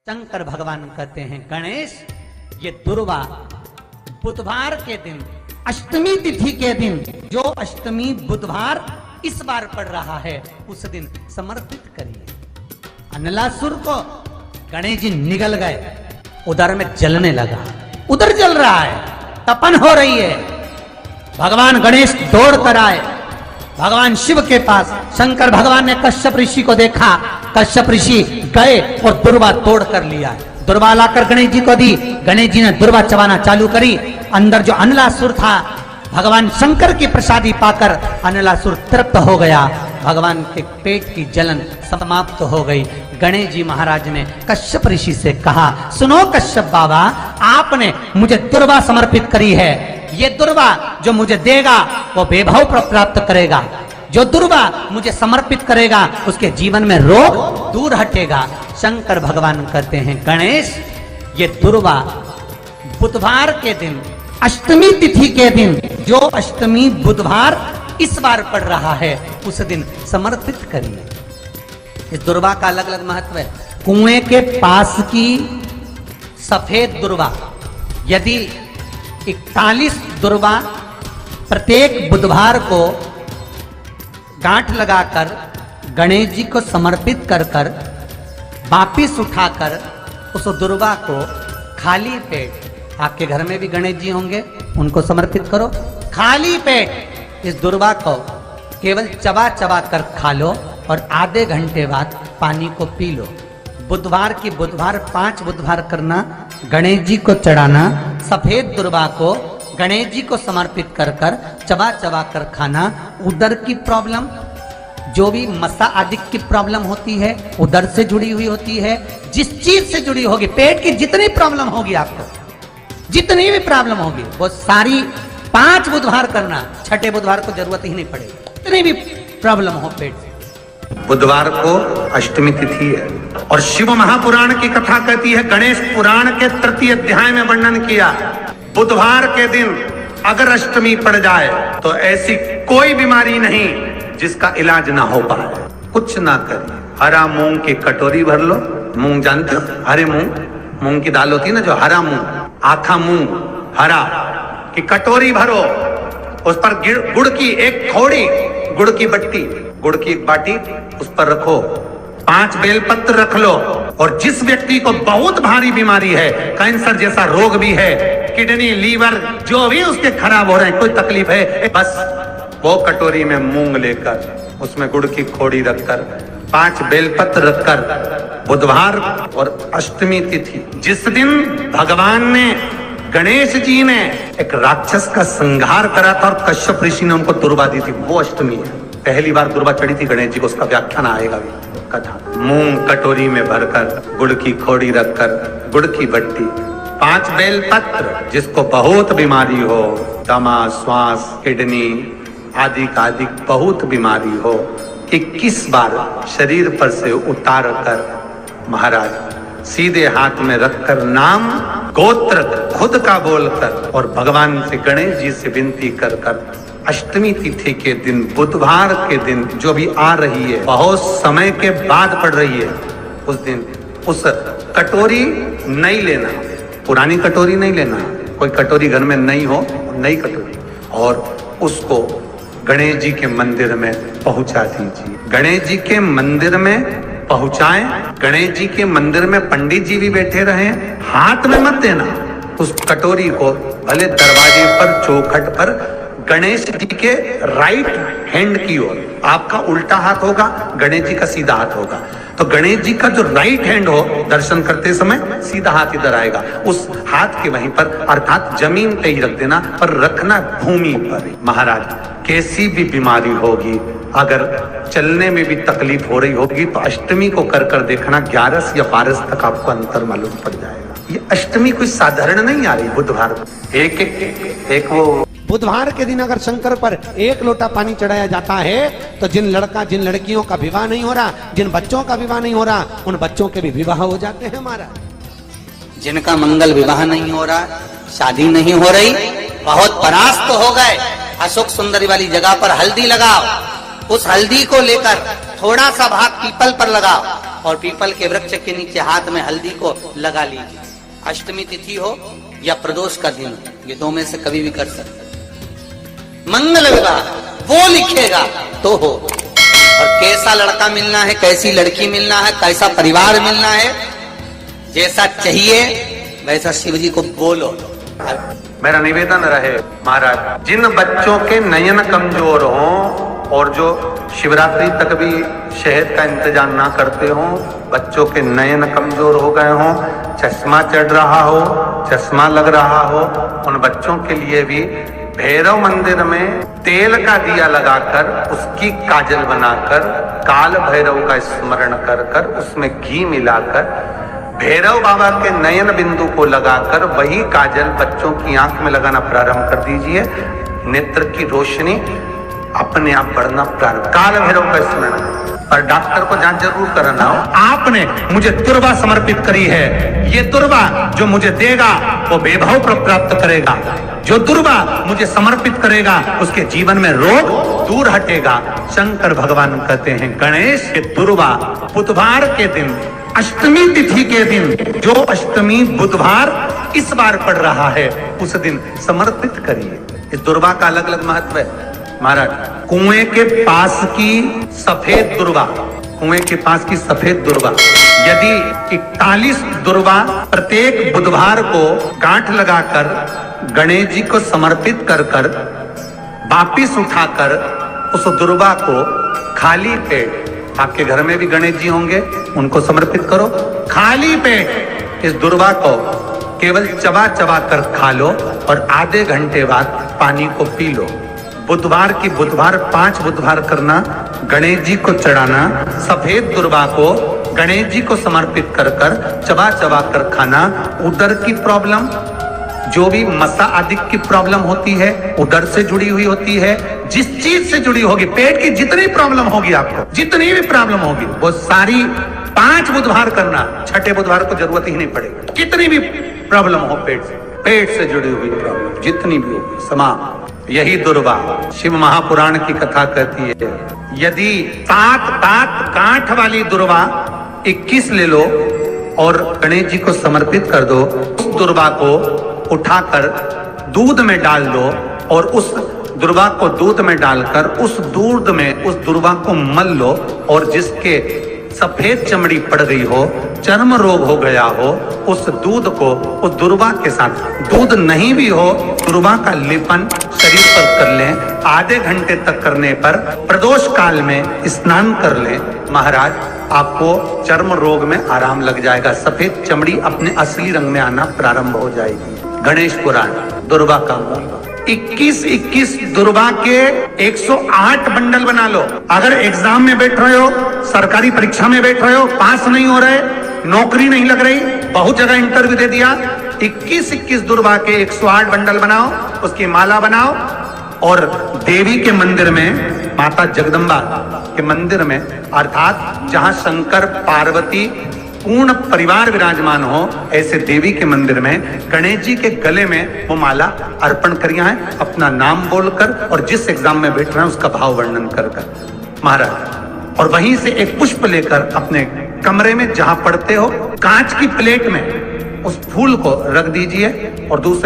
शंकर भगवान कहते हैं गणेश, ये दुर्वा बुधवार के दिन अष्टमी तिथि के दिन, जो अष्टमी बुधवार इस बार पड़ रहा है, उस दिन समर्पित करिए। अनलासुर को गणेश जी निगल गए, उधर में जलने लगा, उधर जल रहा है, तपन हो रही है। भगवान गणेश दौड़ कर आए भगवान शिव के पास। शंकर भगवान ने कश्यप ऋषि को देखा, कश्यप ऋषि गए और दुर्वा तोड़ कर लिया। दुर्वा लाकर गणेश जी को दी, गणेश जी ने दुर्वा चबाना चालू करी। अंदर जो अनलासुर था, भगवान शंकर की प्रसादी पाकर अनलासुर तृप्त हो गया, भगवान के पेट की जलन समाप्त हो गई। गणेश जी महाराज ने कश्यप ऋषि से कहा, सुनो कश्यप बाबा, आपने मुझे दुर्वा समर्पित करी है, ये दुर्वा जो मुझे देगा वो वैभव प्राप्त करेगा, जो दुर्वा मुझे समर्पित करेगा उसके जीवन में रोग दूर हटेगा। शंकर भगवान कहते हैं गणेश, ये दुर्वा बुधवार के दिन अष्टमी तिथि के दिन, जो अष्टमी बुधवार इस बार पड़ रहा है, उस दिन समर्पित करिए। इस दुर्वा का अलग अलग महत्व है। कुएं के पास की सफेद दुर्वा, यदि 41 दुर्वा प्रत्येक बुधवार को गांठ लगाकर गणेश जी को समर्पित कर कर वापिस उठाकर उस दुर्वा को खाली पेट, आपके घर में भी गणेश जी होंगे, उनको समर्पित करो। खाली पेट इस दुर्वा को केवल चबा चबा कर खा लो और आधे घंटे बाद पानी को पी लो। बुधवार की बुधवार 5 बुधवार करना, गणेश जी को चढ़ाना, सफेद दुर्वा को गणेश जी को समर्पित कर कर चबा चबा कर खाना। उदर की प्रॉब्लम, जो भी मसा आदि की प्रॉब्लम होती है, उदर से जुड़ी हुई होती है, जिस चीज से जुड़ी होगी, पेट की जितनी प्रॉब्लम होगी, आपको जितनी भी प्रॉब्लम होगी, वो सारी 5 बुधवार करना, छठे बुधवार को जरूरत ही नहीं पड़ेगी, जितनी भी प्रॉब्लम हो पेट से। बुधवार को अष्टमी तिथि है और शिव महापुराण की कथा कहती है, गणेश पुराण के 3 अध्याय में वर्णन किया, बुधवार के दिन अगर अष्टमी पड़ जाए तो ऐसी कोई बीमारी नहीं जिसका इलाज ना हो पाए। कुछ ना करिए, हरा मूंग की कटोरी भर लो, मूंग जानते हो, हरे मूंग की दाल होती है ना, जो हरा मूंग, आखा मूंग हरा की कटोरी भरो, उस पर गुड़ की एक थोड़ी, गुड़ की बट्टी, गुड़ की एक बाटी उस पर रखो, 5 बेलपत्र रख लो, और जिस व्यक्ति को बहुत भारी बीमारी है, कैंसर जैसा रोग भी है, किडनी लीवर जो भी उसके खराब हो रहे हैं, कोई तकलीफ है, बस वो कटोरी में मूंग लेकर उसमें गुड़ की खोड़ी रखकर 5 बेलपत्र रखकर, बुधवार और अष्टमी तिथि जिस दिन भगवान ने, गणेश जी ने एक राक्षस का संहार करा था और कश्यप ऋषि ने उनको दुर्वा दी थी, वो अष्टमी है। पहली बार दुर्वा चढ़ी थी गणेश जी को, उसका व्याख्यान आएगा भी कथा। मूंग कटोरी में भरकर, गुड़ की खोड़ी रखकर, गुड़ की बट्टी, 5 बेलपत्र, जिसको बहुत बीमारी हो, दमा, श्वास, किडनी आदि का आदि बहुत बीमारी हो, 21 बार शरीर पर से उतार कर महाराज सीधे हाथ में रखकर नाम गोत्र खुद का बोलकर और भगवान से, गणेश जी से विनती कर कर अष्टमी तिथि के दिन, बुधवार के दिन जो भी आ रही है, बहुत समय के बाद पड़ रही है, उस दिन उस कटोरी नहीं लेना, पुरानी कटोरी नहीं लेना, कोई कटोरी घर में नहीं हो, नई कटोरी, और उसको गणेश जी के मंदिर में पहुंचा दीजिए। गणेश जी के मंदिर में पहुंचाएं, गणेश जी के मंदिर में पंडित जी भी बैठे रहे, हाथ में मत देना उस कटोरी को, भले दरवाजे पर, चौखट पर, गणेश जी के राइट हैंड की ओर, आपका उल्टा हाथ होगा, गणेश जी का सीधा हाथ होगा, तो गणेश जी का जो राइट हैंड हो, दर्शन करते समय सीधा हाथ इधर आएगा, उस हाथ के वहीं पर, अर्थात जमीन पे ही रख देना, पर रखना भूमि पर। महाराज कैसी भी बीमारी होगी, अगर चलने में भी तकलीफ हो रही होगी, तो अष्टमी को कर कर देखना, 11 या 12 तक आपको अंतर मालूम पड़ जाएगा। ये अष्टमी कोई साधारण नहीं आ रही, बुधवार एक वो बुधवार के दिन अगर शंकर पर 1 लोटा पानी चढ़ाया जाता है, तो जिन लड़कियों का विवाह नहीं हो रहा, जिन बच्चों का विवाह नहीं हो रहा, उन बच्चों के भी विवाह हो जाते हैं। हमारा जिनका मंगल विवाह नहीं हो रहा, शादी नहीं हो रही, बहुत परास्त हो गए, अशोक सुंदरी वाली जगह पर हल्दी लगाओ, उस हल्दी को लेकर थोड़ा सा भाग पीपल पर लगाओ, और पीपल के वृक्ष के नीचे हाथ में हल्दी को लगा लीजिए। अष्टमी तिथि हो या प्रदोष का दिन, ये दो में से कभी भी कर सकते। मंगल विवाह वो लिखेगा तो हो। और कैसा लड़का मिलना है, कैसी लड़की मिलना है, कैसा परिवार मिलना है, जैसा चाहिए वैसा शिव जी को बोलो। मेरा निवेदन रहे महाराज, जिन बच्चों के नयन कमजोर हों और जो शिवरात्रि तक भी शहद का इंतजाम ना करते हों, बच्चों के नयन कमजोर हो गए हों, चश्मा चढ़ रहा हो, चश्मा लग रहा हो, उन बच्चों के लिए भी भैरव मंदिर में तेल का दिया लगाकर उसकी काजल बनाकर काल भैरव का स्मरण कर कर उसमें घी मिलाकर भैरव बाबा के नयन बिंदु को लगाकर वही काजल बच्चों की आंख में लगाना प्रारंभ कर दीजिए। नेत्र की रोशनी अपने आप बढ़ना प्रारंभ, काल भैरव का स्मरण। और डॉक्टर को जांच जरूर कराना हो। आपने मुझे दुर्वा समर्पित करी है, ये दुर्वा जो मुझे देगा वो वैभव प्राप्त करेगा, जो दुर्वा मुझे समर्पित करेगा उसके जीवन में रोग दूर हटेगा। शंकर भगवान कहते हैं गणेश ये दुर्वा बुधवार के दिन, अष्टमी तिथि के दिन, जो अष्टमी बुधवार इस बार पड़ रहा है उस दिन समर्पित करिए। इस दुर्वा का अलग अलग महत्व है महाराज। कुएं के पास की सफेद दुर्वा, कुएं के पास की सफेद दुर्वा, यदि 41 दुर्वा प्रत्येक बुधवार को गांठ लगाकर गणेश जी को समर्पित कर कर वापिस उठाकर उस दुर्वा को खाली पेट, आपके घर में भी गणेश जी होंगे उनको समर्पित करो, खाली पेट इस दुर्वा को केवल चबा चबा कर खा लो और आधे घंटे बाद पानी को पी लो। बुधवार की बुधवार 5 बुधवार करना, गणेश जी को चढ़ाना, सफेद दुर्वा को गणेश जी को समर्पित कर कर चबा चबा कर खाना। उदर की प्रॉब्लम, जो भी मसा आदि की प्रॉब्लम होती है उदर से जुड़ी हुई होती है, जिस चीज से जुड़ी होगी, पेट की जितनी प्रॉब्लम होगी आपको, जितनी भी प्रॉब्लम होगी वो सारी 5 बुधवार करना, छठे बुधवार को जरूरत ही नहीं पड़ेगी। कितनी भी प्रॉब्लम हो पेट से जुड़ी हुई प्रॉब्लम जितनी भी होगी समाप्त। यही दुर्वा शिव महापुराण की कथा कहती है, यदि 7 गांठ वाली दुर्वा 21 ले लो और गणेश जी को समर्पित कर दो, उस दुर्वा को उठाकर दूध में डाल दो और उस दुर्वा को दूध में डालकर उस दूध में उस दुर्वा को मल लो और जिसके सफेद चमड़ी पड़ गई हो, चर्म रोग हो गया हो, उस दूध को उस दुर्वा के साथ, दूध नहीं भी हो दुर्वा का लेपन शरीर पर कर लें। आधे घंटे तक करने पर प्रदोष काल में स्नान कर लें महाराज, आपको चर्म रोग में आराम लग जाएगा, सफेद चमड़ी अपने असली रंग में आना प्रारंभ हो जाएगी। गणेश पुराण दुर्वा का मूल 21 दुर्वा के 108 बंडल बना लो। अगर एग्जाम में बैठ रहे हो, सरकारी परीक्षा में बैठ रहे हो, पास नहीं हो रहे, नौकरी नहीं लग रही, बहुत जगह इंटरव्यू दे दिया, 21 दुर्वा के 108 बंडल बनाओ, उसकी माला बनाओ और देवी के मंदिर में, माता जगदम्बा के मंदिर में, अर्थात जहां शंकर पार्वती पूर्ण परिवार विराजमान हो, ऐसे देवी के मंदिर में गणेश जी के गले में वो माला अर्पण करिया है, अपना नाम बोलकर और जिस एग्जाम में बैठ रहे हैं उसका भाव वर्णन कर महाराज। और वहीं से एक पुष्प लेकर अपने कमरे में जहां पढ़ते हो कांच की प्लेट में उस फूल को रख दीजिए और दूसरे